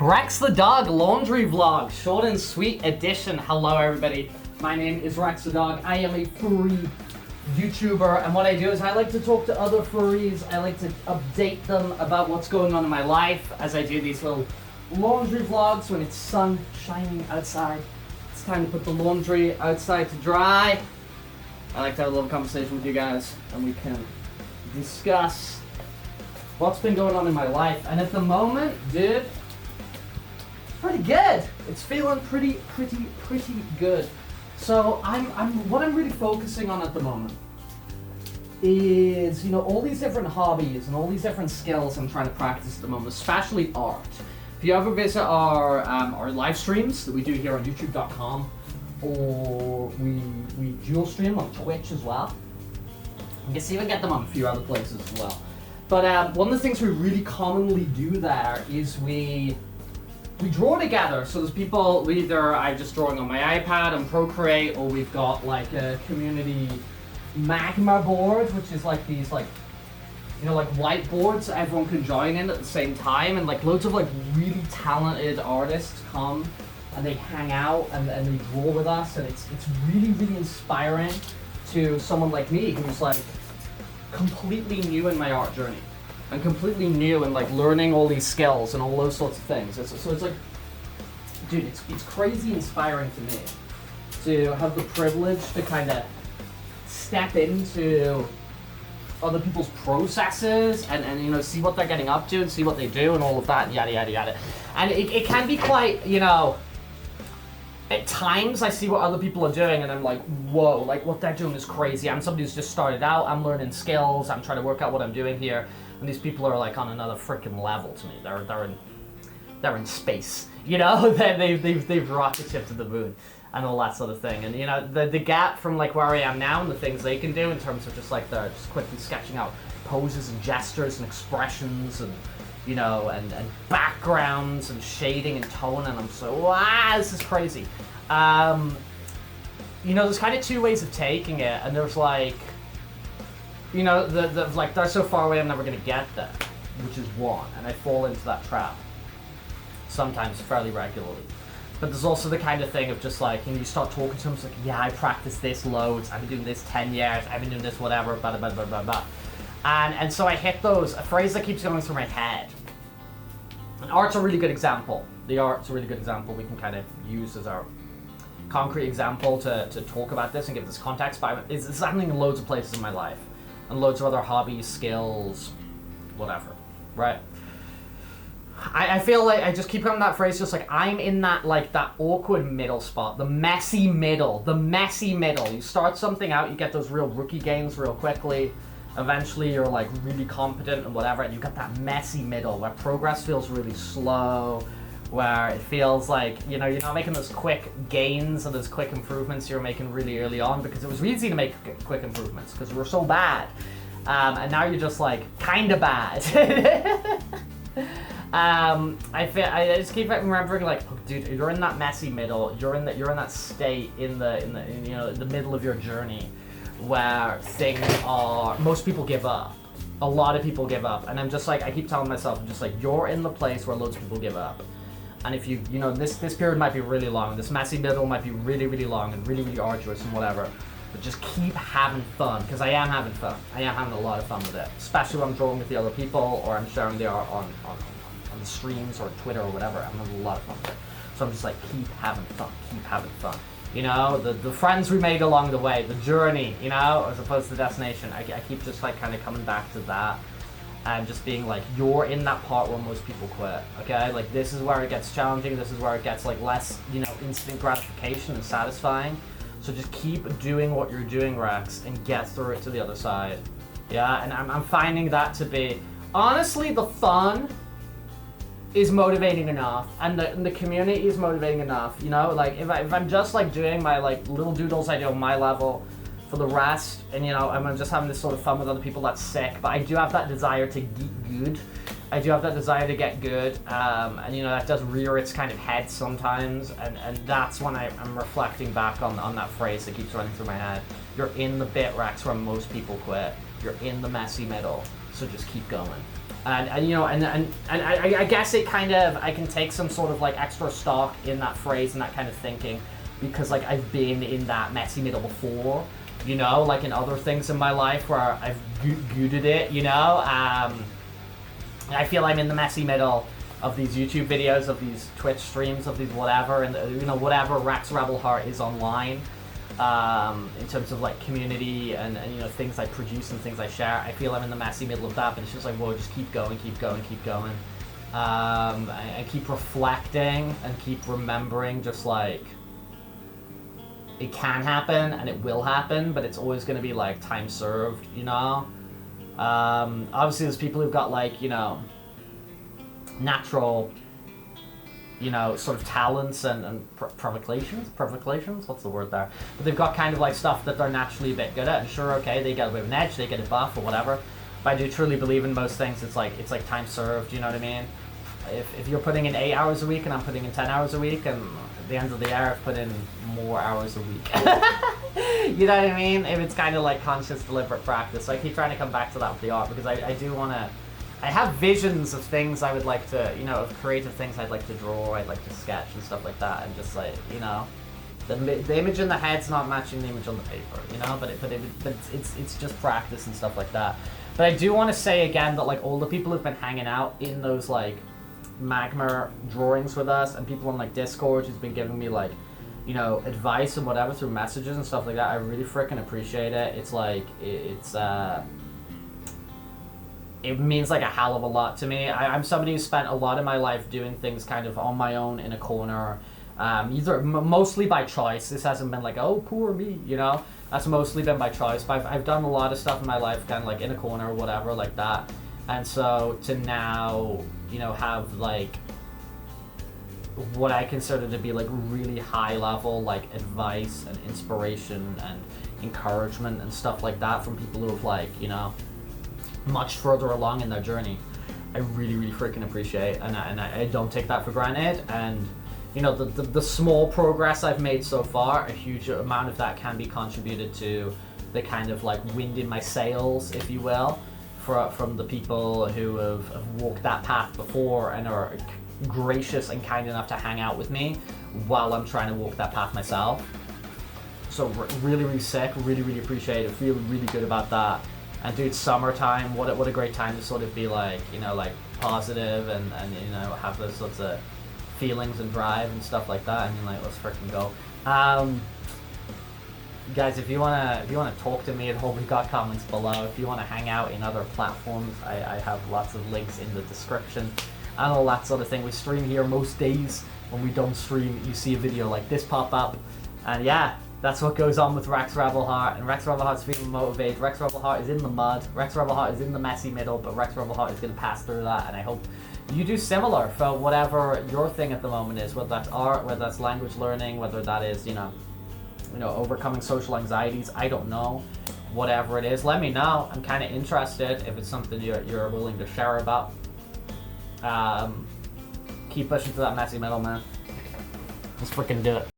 Rex the Dog Laundry Vlog, short and sweet edition. Hello everybody, my name is Rex the Dog. I am a furry YouTuber, and what I do is I like to talk to other furries. I like to update them about what's going on in my life as I do these little laundry vlogs when it's sun shining outside. It's time to put the laundry outside to dry. I like to have a little conversation with you guys and we can discuss what's been going on in my life. And at the moment, dude, pretty good. It's feeling pretty good. So what I'm really focusing on at the moment is, all these different hobbies and all these different skills I'm trying to practice at the moment, especially art. If you ever visit our live streams that we do here on YouTube.com, or we dual stream on Twitch as well. You can see if I get them on a few other places as well. But one of the things we really commonly do there is we draw together. So there's people, I'm just drawing on my iPad on Procreate, or we've got like a community magma board, which is like these like whiteboards that everyone can join in at the same time, and like loads of like really talented artists come and they hang out and they draw with us, and it's really inspiring to someone like me who's like completely new in my art journey and completely new in like learning all these skills and all those sorts of things. So it's like, dude, it's crazy inspiring to me to have the privilege to kind of step into other people's processes and see what they're getting up to and see what they do and all of that and yada. And it can be quite, at times I see what other people are doing and I'm like, whoa, like what they're doing is crazy. I'm somebody who's just started out, I'm learning skills, I'm trying to work out what I'm doing here, and these people are like on another freaking level to me. They're in space, they've rocket shipped to the moon and all that sort of thing. And the gap from like where I am now and the things they can do in terms of just like they're just quickly sketching out poses and gestures and expressions and and backgrounds and shading and tone, and I'm so, this is crazy. There's kind of two ways of taking it, and there's like, like they're so far away I'm never gonna get there, which is one, and I fall into that trap sometimes fairly regularly. But there's also the kind of thing of just like, you start talking to them, it's like, yeah, I practiced this loads, I've been doing this 10 years, I've been doing this whatever, blah, blah, blah, blah, blah. And so I hit a phrase that keeps going through my head. And art's a really good example. The art's a really good example we can kind of use as our concrete example to talk about this and give this context. But it's happening in loads of places in my life. And loads of other hobbies, skills, whatever, right? I feel like I just keep on that phrase, just like I'm in that awkward middle spot, the messy middle. You start something out, you get those real rookie gains real quickly. Eventually you're like really competent and whatever, and you've got that messy middle where progress feels really slow, where it feels like, you're not making those quick gains and those quick improvements you're making really early on, because it was really easy to make quick improvements because we were so bad. And now you're just like kind of bad. I just keep remembering like, oh, dude, you're in that messy middle. You're in that state in the middle of your journey where most people give up. A lot of people give up, and I'm just like, I keep telling myself, I'm just like, you're in the place where loads of people give up. And if this period might be really long, this messy middle might be really long and really arduous and whatever, but just keep having fun, because I am having fun. I am having a lot of fun with it, especially when I'm drawing with the other people or I'm sharing the art on the streams or Twitter or whatever. I'm having a lot of fun with it. So I'm just like, keep having fun. The friends we made along the way, the journey, as opposed to the destination. I keep just like kind of coming back to that and just being like, you're in that part where most people quit, okay? Like, this is where it gets challenging. This is where it gets like less, instant gratification and satisfying. So just keep doing what you're doing, Rex, and get through it to the other side. Yeah, and I'm finding that to be, honestly, the fun is motivating enough, and the community is motivating enough. Like if I'm just like doing my like little doodles I do on my level for the rest, and I'm just having this sort of fun with other people, that's sick. But I do have that desire to get good. I do have that desire to get good, and that does rear its kind of head sometimes, and that's when I'm reflecting back on that phrase that keeps running through my head. You're in the bit, Rex, where most people quit. You're in the messy middle, so just keep going. And you know, and I guess it kind of, I can take some sort of like extra stock in that phrase and that kind of thinking, because like I've been in that messy middle before, you know, like in other things in my life where I've gooted it, you know. I feel I'm in the messy middle of these YouTube videos, of these Twitch streams, of these whatever, and you know, whatever Rex Rebel Heart is online. In terms of like community and you know, things I produce and things I share, I feel I'm in the messy middle of that, but it's just like, whoa, just keep going, keep going, keep going. And keep reflecting and keep remembering, just like, it can happen and it will happen, but it's always going to be like time served, you know. Obviously there's people who've got like, you know, natural, you know, sort of talents and provocations, what's the word there? But they've got kind of like stuff that they're naturally a bit good at, and sure, okay, they get a bit of an edge, they get a buff or whatever. But I do truly believe in most things, it's like time served, you know what I mean? If you're putting in 8 hours a week and I'm putting in 10 hours a week, and at the end of the year I've put in more hours a week. You know what I mean? If it's kind of like conscious, deliberate practice. So I keep trying to come back to that with the art, because I do want to, I have visions of things I would like to, you know, of creative things I'd like to draw, I'd like to sketch and stuff like that, and just like, you know, the image in the head's not matching the image on the paper, you know, but it's just practice and stuff like that. But I do want to say again that like all the people who've been hanging out in those like Magma drawings with us, and people on like Discord who's been giving me like, you know, advice and whatever through messages and stuff like that, I really freaking appreciate it. It's like, it means like a hell of a lot to me. I'm somebody who spent a lot of my life doing things kind of on my own in a corner, mostly by choice. This hasn't been like, oh, poor me, you know. That's mostly been by choice. But I've done a lot of stuff in my life kind of like in a corner or whatever like that. And so to now, you know, have like what I consider to be like really high level like advice and inspiration and encouragement and stuff like that from people who have like, you know, much further along in their journey, I really freaking appreciate, and I don't take that for granted. And you know, the small progress I've made so far, a huge amount of that can be contributed to the kind of like wind in my sails, if you will, from the people who have walked that path before and are gracious and kind enough to hang out with me while I'm trying to walk that path myself. So really sick, really appreciate it, feel really good about that. And dude, summertime, what a great time to sort of be like, you know, like positive and you know, have those sorts of feelings and drive and stuff like that. I mean, like, let's freaking go. Guys, if you wanna talk to me at all, we've got comments below. If you wanna hang out in other platforms, I have lots of links in the description and all that sort of thing. We stream here most days. When we don't stream, you see a video like this pop up, and yeah, that's what goes on with Rex Rebel Heart. And Rex Rebel Heart's feeling motivated. Rex Rebel Heart is in the mud. Rex Rebel Heart is in the messy middle, but Rex Rebel Heart is going to pass through that. And I hope you do similar for whatever your thing at the moment is, whether that's art, whether that's language learning, whether that is, you know, overcoming social anxieties. I don't know. Whatever it is, let me know. I'm kind of interested if it's something you're willing to share about. Keep pushing through that messy middle, man. Let's freaking do it.